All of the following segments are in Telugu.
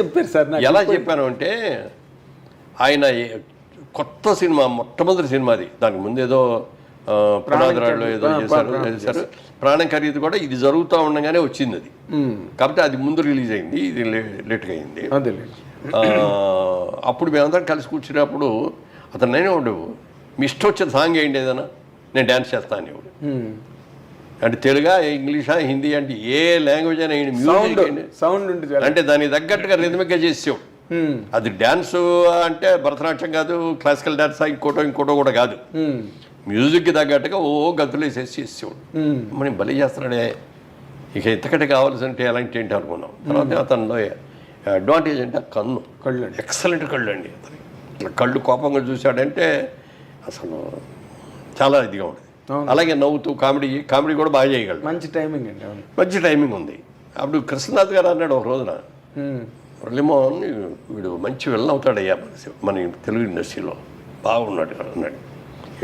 చెప్పారు సార్ ఎలా చెప్పాను అంటే ఆయన కొత్త సినిమా మొట్టమొదటి సినిమాది, దానికి ముందు ఏదో పునాదిరాళ్ళు ఏదో చేశారు. ప్రాణం ఖరీదు కూడా ఇది జరుగుతూ ఉండగానే వచ్చింది అది, కాబట్టి అది ముందు రిలీజ్ అయింది, ఇది లేట్గా అయింది. అప్పుడు మేమందరం కలిసి కూర్చున్నప్పుడు అతను నేనే ఉండవు, మీ ఇష్టం వచ్చిన సాంగ్ ఏంటి ఏదైనా నేను డ్యాన్స్ చేస్తాను ఇవ్వడు. అంటే తెలుగా, ఇంగ్లీషా, హిందీ అంటే ఏ లాంగ్వేజ్ అయినా మ్యూజిక్ సౌండ్ అంటే దానికి తగ్గట్టుగా రిథమిక్గా చేసావు. అది డ్యాన్స్ అంటే భరతనాట్యం కాదు, క్లాసికల్ డ్యాన్స్ ఇంకోటో కూడా కాదు, మ్యూజిక్కి తగ్గట్టుగా గంతులు వేసేసి చేసేవాడు. మనం బలి చేస్తున్నాడే, ఇక ఇంతకంటే కావాల్సింటే ఎలాంటి ఏంటి అనుకున్నాం. తర్వాత అతనిలో అడ్వాంటేజ్ అంటే కళ్ళు ఎక్సలెంట్ కళ్ళు అండి. అతని కళ్ళు కోపంగా చూశాడంటే అసలు చాలా ఇదిగా ఉంటుంది. అలాగే నవ్వుతూ కామెడీ కూడా బాగా చేయగలడు. మంచి టైమింగ్ అండి, మంచి టైమింగ్ ఉంది. అప్పుడు కృష్ణనాథ్ గారు అన్నాడు ఒక రోజున, మురళీమోహన్ వీడు మంచి విలన్ అవుతాడయ్యా మన తెలుగు ఇండస్ట్రీలో, బాగున్నాడు అన్నాడు.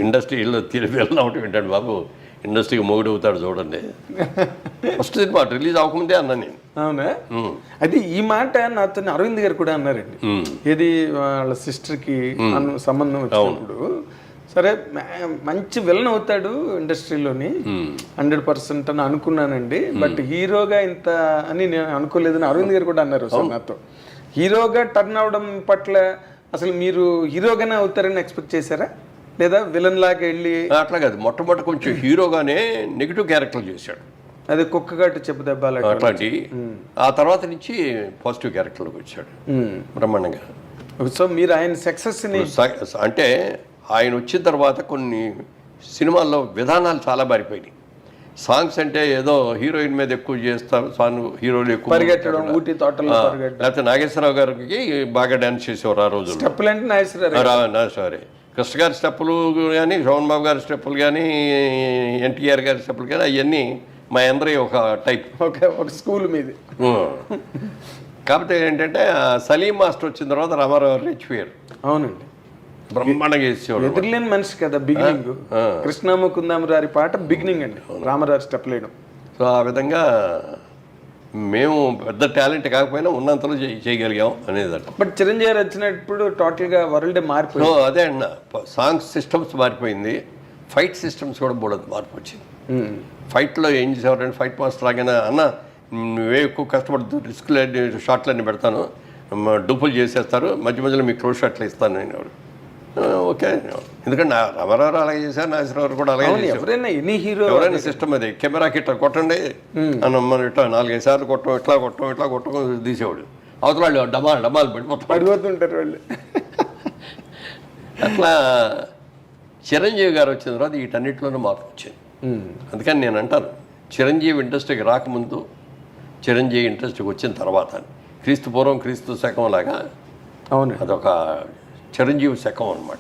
ఇండస్ట్రీలో విలన్ అవటం ఏంటాడు బాబు, ఇండస్ట్రీకి మొగుడు అవుతాడు చూడండి. ఫస్ట్ సినిమా రిలీజ్ అవ్వకముందే అన్నా నేను. అవునా? అయితే ఈ మాట నాతో అరవింద్ గారు కూడా అన్నారండి. ఏది వాళ్ళ సిస్టర్కి సంబంధం వచ్చినప్పుడు, సరే మంచి విలన్ అవుతాడు ఇండస్ట్రీలోని 100% అని అనుకున్నానండి, బట్ హీరోగా ఇంత అని నేను అనుకోలేదని అరవింద్ గారు కూడా అన్నారు సార్ నాతో. హీరోగా టర్న్ అవడం పట్ల అసలు మీరు హీరోగానే అవుతారని ఎక్స్పెక్ట్ చేశారా, లేదా విలన్ లాగా వెళ్ళి? అట్లా కాదు, మొట్టమొదటి కొంచెం హీరోగానే నెగిటివ్ క్యారెక్టర్ చేశాడు, అదే కుక్కగాటు చెప్పు దెబ్బలు అట్లాంటి. ఆ తర్వాత నుంచి పాజిటివ్ క్యారెక్టర్లోకి వచ్చాడు బ్రహ్మాండంగా. సో మీరు ఆయన సక్సెస్ని అంటే ఆయన వచ్చిన తర్వాత కొన్ని సినిమాల్లో విధానాలు చాలా మారిపోయినాయి. సాంగ్స్ అంటే ఏదో హీరోయిన్ మీద ఎక్కువ చేస్తారు, హీరోలు ఎక్కువ పరిగెట్టడం, ఊటీ తోటలో లేకపోతే నాగేశ్వరరావు గారికి బాగా డ్యాన్స్ చేసేవారు ఆ రోజు. స్టెప్పులు అంటే నాగేశ్వరరావు, కృష్ణ గారి స్టెప్పులు కానీ, శోభన్ బాబు గారి స్టెప్పులు కానీ, ఎన్టీఆర్ గారి స్టెప్పులు కానీ, అవన్నీ మా అందరి ఒక టైప్, ఒక స్కూల్ మీద. కాకపోతే ఏంటంటే సలీం మాస్టర్ వచ్చిన తర్వాత రామారావు రెచ్చిపోయారు. అవునండి, బ్రహ్మాండంగా చేసేవాడు, ఎదురులేని మనిషి కదా. బిగినింగ్ కృష్ణమ్మ కుందామరారి పాట బిగినింగ్ అండి, రామారావు స్టెప్ లేయడం. సో ఆ విధంగా మేము పెద్ద టాలెంట్ కాకపోయినా ఉన్నంతలో చేయగలిగాం అనేది. బట్ చిరంజీవి వచ్చినప్పుడు టోటల్గా వరల్డ్ మారిపోయింది. అదే అన్న, సాంగ్స్ సిస్టమ్స్ మారిపోయింది, ఫైట్ సిస్టమ్స్ కూడా బోడదు మార్పు వచ్చింది. ఫైట్లో ఏం చేసేవారంటే ఫైట్ మాస్టర్ లాగానే, అన్న నువ్వే ఎక్కువ కష్టపడుతూ రిస్క్లు షాట్లన్నీ పెడతాను, డూపులు చేసేస్తారు, మధ్య మధ్యలో మీకు క్లోజ్ షాట్లు ఇస్తాను నేను. ఓకే, ఎందుకంటే రామారావు అలాగే చేశారు, నాగేశ్వరరావు కూడా అలాగే చేశారు. ఎవరైనా సిస్టమ్ అది, కెమెరాకి ఇట్లా కొట్టండి అని మనం ఇట్లా 4-5 సార్లు ఇట్లా కొట్టం తీసేవాడు. అవతల వాళ్ళు డమాలు పడిపోతుంటారు వాళ్ళు. అట్లా చిరంజీవి గారు వచ్చిన తర్వాత వీటన్నిటిలోనూ మార్పు వచ్చింది. అందుకని నేను అంటాను, చిరంజీవి ఇండస్ట్రీకి రాకముందు, చిరంజీవి ఇండస్ట్రీకి వచ్చిన తర్వాత, క్రీస్తు పూర్వం క్రీస్తు శకం లాగా అవును, అదొక చిరంజీవి శకం అనమాట.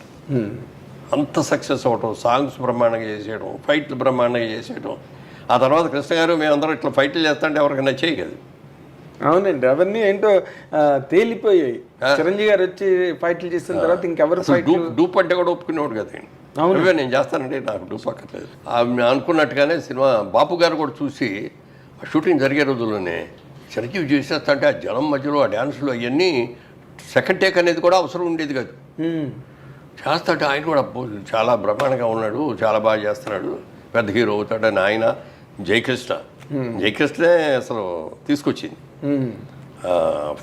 అంత సక్సెస్ అవటం, సాంగ్స్ బ్రహ్మాండంగా చేసేయడం, ఫైట్లు బ్రహ్మాండంగా చేసేయడం. ఆ తర్వాత కృష్ణ గారు మేమందరం ఇట్లా ఫైట్లు చేస్తుంటే ఎవరికి నచ్చేయి కదా. అవునండి, అవన్నీ ఏంటో తేలిపోయాయి. చిరంజీవి గారు వచ్చి ఫైట్లు చేసిన తర్వాత ఇంకెవరు డూప్ అంటే కూడా ఒప్పుకునేవాడు కదండి. నువ్వే నేను చేస్తానంటే నాకు డూప్ అక్కర్లేదు అనుకున్నట్టుగానే సినిమా బాపు గారు కూడా చూసి, ఆ షూటింగ్ జరిగే రోజుల్లోనే చిరంజీవి చేసేస్తా అంటే ఆ జనం మధ్యలో ఆ డ్యాన్సులు అవన్నీ సెకండ్ టేక్ అనేది కూడా అవసరం ఉండేది కాదు. చేస్తాడు ఆయన కూడా చాలా బ్రహ్మాండంగా ఉన్నాడు, చాలా బాగా చేస్తున్నాడు, పెద్ద హీరో అవుతాడని ఆయన జయకృష్ణే అసలు తీసుకొచ్చింది.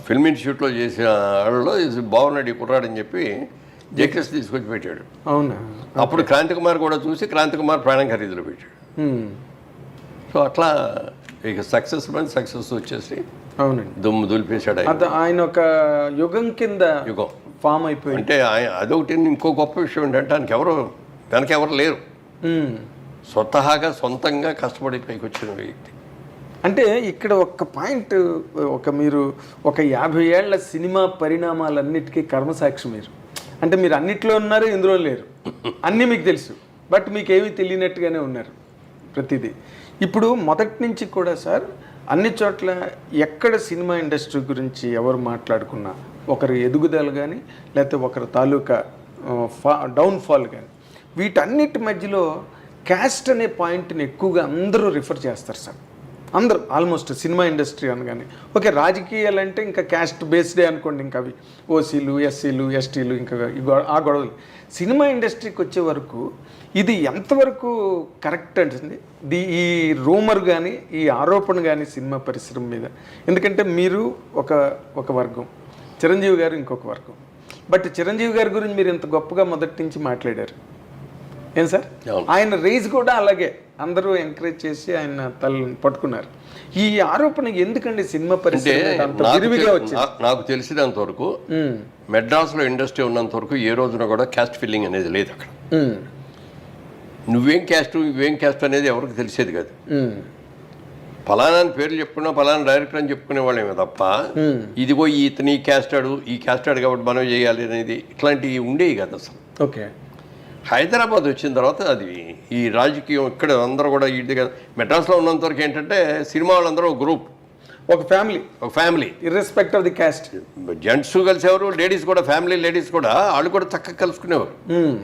ఫిల్మ్ ఇన్స్టిట్యూట్లో చేసిన వాళ్ళలో బాగున్నాడు ఈ కుర్రాడని చెప్పి జయకృష్ణ తీసుకొచ్చి పెట్టాడు. అవునా? అప్పుడు క్రాంతి కుమార్ కూడా చూసి క్రాంతి కుమార్ ప్రాణం ఖరీదులో పెట్టాడు. సో అట్లా ఇక సక్సెస్ వచ్చేసి అవునండి దుమ్ము దులిపేశాడు. ఆయన ఒక యుగం కింద ఫామ్ అయిపోయి. అంటే అదొకటి. ఇంకో గొప్ప విషయం ఏంటంటే వెనక ఎవరు లేరు, సొంతంగా కష్టపడి పైకి వచ్చిన వ్యక్తి. అంటే ఇక్కడ ఒక పాయింట్, మీరు ఒక 50 ఏళ్ల సినిమా పరిణామాలన్నిటికీ కర్మసాక్షి మీరు. అంటే మీరు అన్నిట్లో ఉన్నారు, ఇందులో లేరు, అన్నీ మీకు తెలుసు, బట్ మీకేమీ తెలియనట్టుగానే ఉన్నారు ప్రతిదీ. ఇప్పుడు మొదటి నుంచి కూడా సార్ అన్ని చోట్ల ఎక్కడ సినిమా ఇండస్ట్రీ గురించి ఎవరు మాట్లాడుకున్నా, ఒకరి ఎదుగుదల కానీ లేకపోతే ఒకరి తాలూకా డౌన్ఫాల్ కానీ, వీటన్నిటి మధ్యలో క్యాస్ట్ అనే పాయింట్ని ఎక్కువగా అందరూ రిఫర్ చేస్తారు సార్. అందరూ ఆల్మోస్ట్ సినిమా ఇండస్ట్రీ అనగానే ఓకే, రాజకీయాలు అంటే ఇంకా క్యాస్ట్ బేస్డే అనుకోండి, ఇంకా అవి ఓసీలు, ఎస్సీలు, ఎస్టీలు, ఇంకా ఆ గొడవలు. సినిమా ఇండస్ట్రీకి వచ్చే వరకు ఇది ఎంతవరకు కరెక్ట్ అంటే ఈ రూమర్ కానీ ఈ ఆరోపణ కానీ సినిమా పరిశ్రమ మీద? ఎందుకంటే మీరు ఒక వర్గం, చిరంజీవి గారు ఇంకొక వర్గం. బట్ చిరంజీవి గారి గురించి మీరు ఇంత గొప్పగా మొదటి నుంచి మాట్లాడారు, ఏం సార్? ఆయన రేజ్ కూడా అలాగే అందరూ ఎంకరేజ్ చేసి ఆయన తలని పట్టుకున్నారు. ఈ ఆరోపణ ఎందుకండి సినిమా పరిశ్రమ విరివిగా వచ్చింది? నాకు తెలిసినంత వరకు మెడ్రాస్లో ఇండస్ట్రీ ఉన్నంత వరకు ఏ రోజున కూడా క్యాస్ట్ ఫిల్లింగ్ అనేది లేదు అక్కడ. నువ్వేం క్యాస్ట్ అనేది ఎవరికి తెలిసేది కాదు. ఫలానా పేర్లు చెప్పుకున్నా ఫలానా డైరెక్టర్ అని చెప్పుకునే వాళ్ళేమే తప్ప ఇదిగో ఇతని ఈ క్యాస్ట్ ఆడు కాబట్టి మనం చేయాలి అనేది ఇట్లాంటివి ఉండేవి కదా అసలు. ఓకే. హైదరాబాద్ వచ్చిన తర్వాత అది ఈ రాజకీయం ఇక్కడ అందరూ కూడా ఇది మెడ్రాస్లో ఉన్నంత వరకు ఏంటంటే సినిమా వాళ్ళందరూ ఒక గ్రూప్, ఒక family irrespective of the caste. Gents కలిసేవారు, లేడీస్ కూడా, ఫ్యామిలీ లేడీస్ కూడా వాళ్ళు కూడా చక్కగా కలుసుకునేవారు.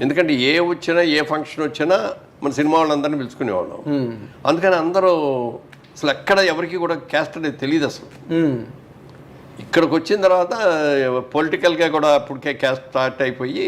ఎందుకంటే ఏ వచ్చినా ఏ ఫంక్షన్ వచ్చినా మన సినిమా వాళ్ళందరినీ పిలుచుకునేవాళ్ళం. అందుకని అందరూ అసలు ఎక్కడ ఎవరికి కూడా క్యాస్ట్ అనేది తెలియదు అసలు. ఇక్కడికి వచ్చిన తర్వాత పొలిటికల్గా కూడా అప్పటికే క్యాస్ట్ స్టార్ట్ అయిపోయి